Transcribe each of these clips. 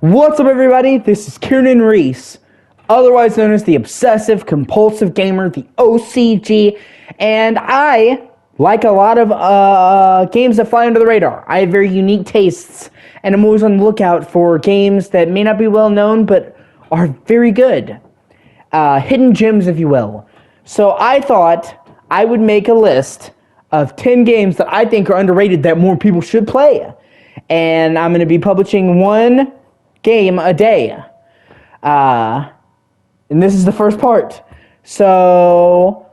What's up, everybody? This is Kieran Reese, otherwise known as the Obsessive Compulsive Gamer, the O.C.G., and I like a lot of games that fly under the radar. I have very unique tastes, and I'm always on the lookout for games that may not be well known, but are very good. Hidden gems, if you will. So I thought I would make a list of 10 games that I think are underrated that more people should play. And I'm going to be publishing one game a day. And this is the first part. So,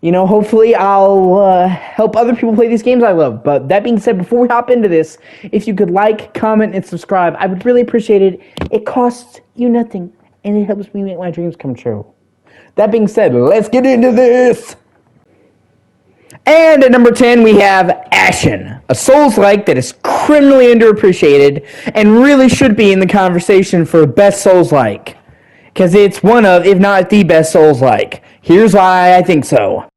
hopefully I'll help other people play these games I love. But that being said, before we hop into this, if you could like, comment, and subscribe, I would really appreciate it. It costs you nothing, and it helps me make my dreams come true. That being said, let's get into this! And at number 10, we have Ashen, a Souls-like that is criminally underappreciated and really should be in the conversation for best Souls-like. Because it's one of, if not the best Souls-like. Here's why I think so.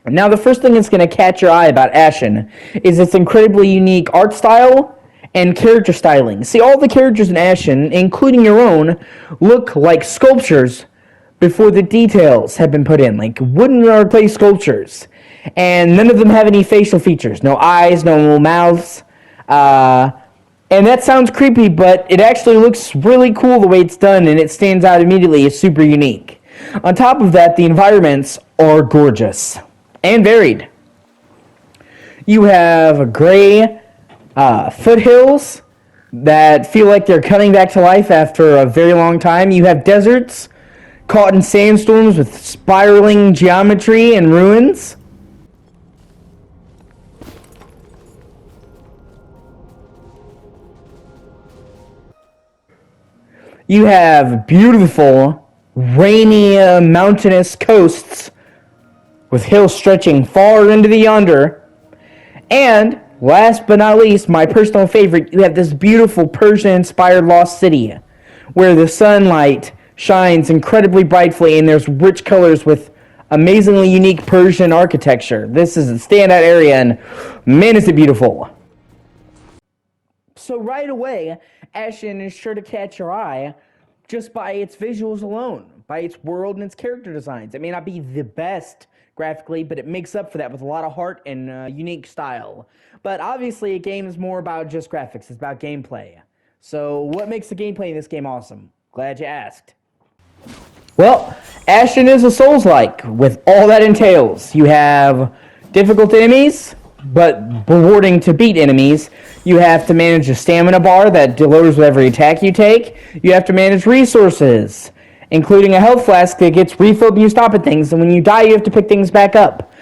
Now, the first thing that's going to catch your eye about Ashen is its incredibly unique art style and character styling. See, all the characters in Ashen, including your own, look like sculptures before the details have been put in, like wooden or clay sculptures. And none of them have any facial features. No eyes, no mouths. And that sounds creepy, but it actually looks really cool the way it's done, and it stands out immediately. It's super unique. On top of that, the environments are gorgeous and varied. You have gray foothills that feel like they're coming back to life after a very long time. You have deserts caught in sandstorms with spiraling geometry and ruins. You have beautiful, rainy, mountainous coasts with hills stretching far into the yonder. And, last but not least, my personal favorite, you have this beautiful Persian-inspired lost city where the sunlight shines incredibly brightly and there's rich colors with amazingly unique Persian architecture. This is a standout area, and man, is it beautiful. So right away, Ashen is sure to catch your eye just by its visuals alone, by its world and its character designs. It may not be the best graphically, but it makes up for that with a lot of heart and unique style. But obviously, a game is more about just graphics. It's about gameplay. So what makes the gameplay in this game awesome? Glad you asked. Well, Ashen is a Souls-like, with all that entails. You have difficult enemies, but rewarding to beat enemies. You have to manage a stamina bar that lowers with every attack you take. You have to manage resources, including a health flask that gets refilled when you stop at things, and when you die, you have to pick things back up.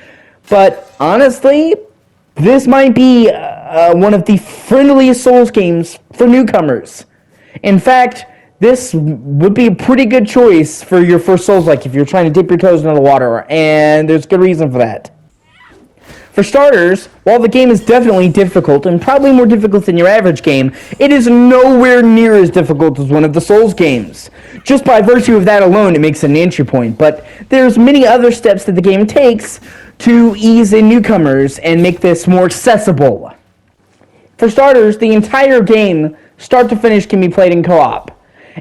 But honestly, this might be one of the friendliest Souls games for newcomers. In fact, this would be a pretty good choice for your first Souls-like if you're trying to dip your toes into the water, and there's good reason for that. For starters, while the game is definitely difficult, and probably more difficult than your average game, it is nowhere near as difficult as one of the Souls games. Just by virtue of that alone, it makes it an entry point, but there's many other steps that the game takes to ease in newcomers and make this more accessible. For starters, the entire game, start to finish, can be played in co-op.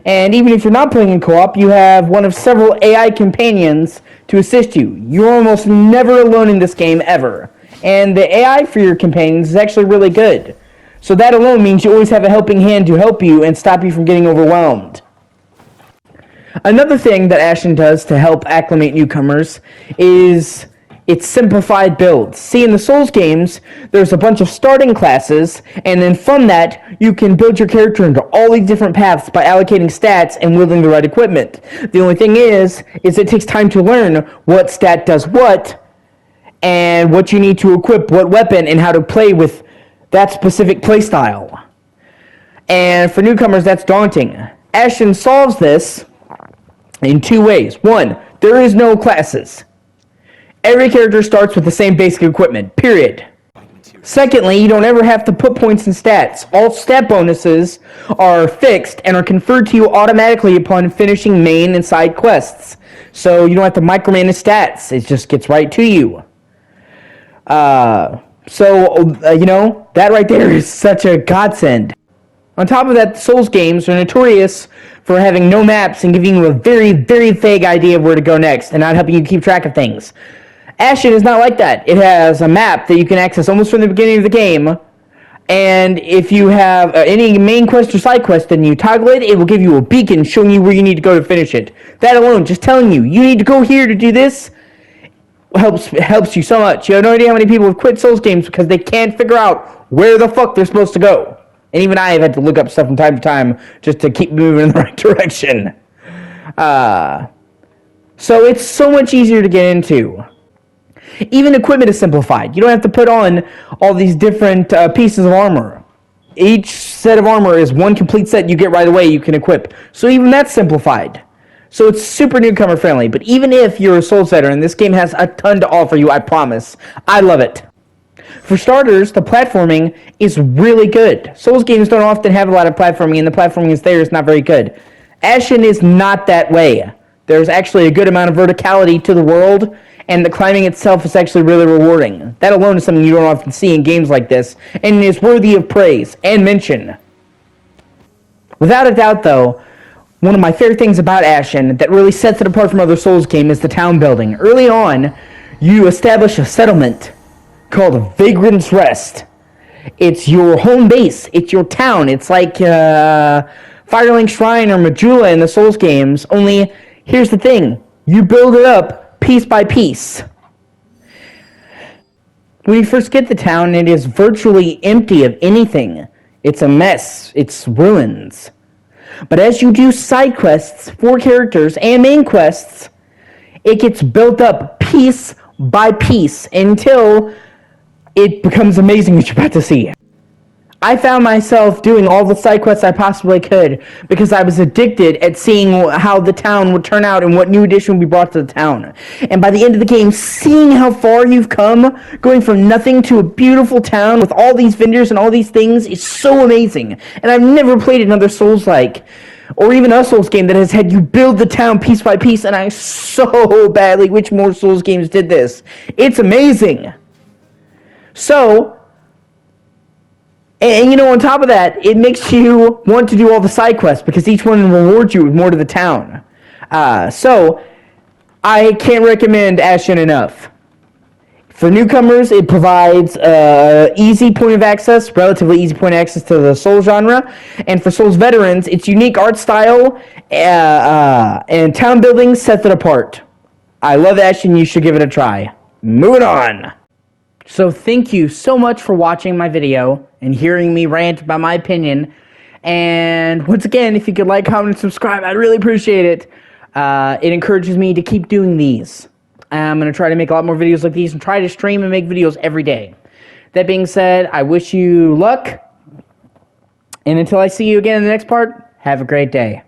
And even if you're not playing in co-op, you have one of several AI companions to assist you. You're almost never alone in this game, ever. And the AI for your companions is actually really good. So that alone means you always have a helping hand to help you and stop you from getting overwhelmed. Another thing that Ashen does to help acclimate newcomers is its simplified builds. See, in the Souls games, there's a bunch of starting classes, and then from that, you can build your character into all these different paths by allocating stats and wielding the right equipment. The only thing is it takes time to learn what stat does what, and what you need to equip what weapon and how to play with that specific playstyle. And for newcomers, that's daunting. Ashen solves this in two ways. One, there is no classes. Every character starts with the same basic equipment, period. Secondly, you don't ever have to put points in stats. All stat bonuses are fixed and are conferred to you automatically upon finishing main and side quests. So you don't have to micromanage stats. It just gets right to you. That right there is such a godsend. On top of that, Souls games are notorious for having no maps and giving you a very, very vague idea of where to go next and not helping you keep track of things. Ashen is not like that. It has a map that you can access almost from the beginning of the game, and if you have any main quest or side quest and you toggle it, it will give you a beacon showing you where you need to go to finish it. That alone, just telling you, you need to go here to do this, helps you so much. You have no idea how many people have quit Souls games because they can't figure out where the fuck they're supposed to go. And even I have had to look up stuff from time to time just to keep moving in the right direction. So it's so much easier to get into. Even equipment is simplified. You don't have to put on all these different pieces of armor. Each set of armor is one complete set you get right away you can equip. So even that's simplified. So it's super newcomer friendly. But even if you're a Souls veteran, this game has a ton to offer you, I promise. I love it. For starters, the platforming is really good. Souls games don't often have a lot of platforming, and the platforming is there. It's not very good. Ashen is not that way. There's actually a good amount of verticality to the world, and the climbing itself is actually really rewarding. That alone is something you don't often see in games like this, and is worthy of praise and mention. Without a doubt, though, one of my favorite things about Ashen that really sets it apart from other Souls games is the town building. Early on, you establish a settlement called Vagrant's Rest. It's your home base. It's your town. It's like Firelink Shrine or Majula in the Souls games, only here's the thing. You build it up piece by piece. When you first get the town, it is virtually empty of anything. It's a mess. It's ruins. But as you do side quests for characters and main quests, it gets built up piece by piece until it becomes amazing, what you're about to see. I found myself doing all the side quests I possibly could because I was addicted at seeing how the town would turn out and what new addition would be brought to the town. And by the end of the game, seeing how far you've come, going from nothing to a beautiful town with all these vendors and all these things is so amazing. And I've never played another Souls-like, or even a Souls game that has had you build the town piece by piece, and I so badly wish more Souls games did this. It's amazing. So, and you know, on top of that, it makes you want to do all the side quests because each one rewards you with more to the town. So, I can't recommend Ashen enough. For newcomers, it provides easy point of access, relatively easy point of access to the Souls genre. And for Souls veterans, its unique art style and town building sets it apart. I love Ashen, you should give it a try. Moving on. So thank you so much for watching my video and hearing me rant about my opinion. And once again, if you could like, comment, and subscribe, I'd really appreciate it. It encourages me to keep doing these. I'm going to try to make a lot more videos like these and try to stream and make videos every day. That being said, I wish you luck. And until I see you again in the next part, have a great day.